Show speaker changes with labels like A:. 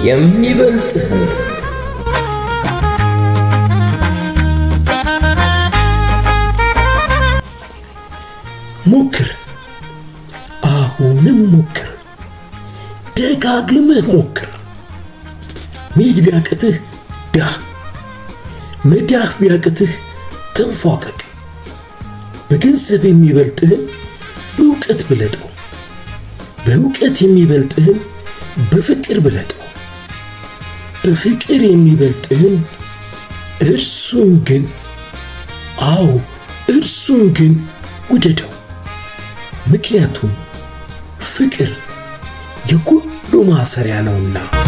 A: የሚበልጥህን ሞክር። አሁንም ሞክር። ደጋግመህ ሞክር። መሄድ ቢያቅትህ ዳህ፣ መዳህ ቢያቅትህ ተንፏቀቅ። በገንዘብ የሚበልጥህን በእውቀት ብለጠው። በእውቀት የሚበልጥህን በፍቅር ብለጠው። በፍቅር የሚበልጥህን እርሱን ግን እርሱን ግን ውደደው። ምክንያቱም ፍቅር የሁሉ ማሰሪያ ነውና።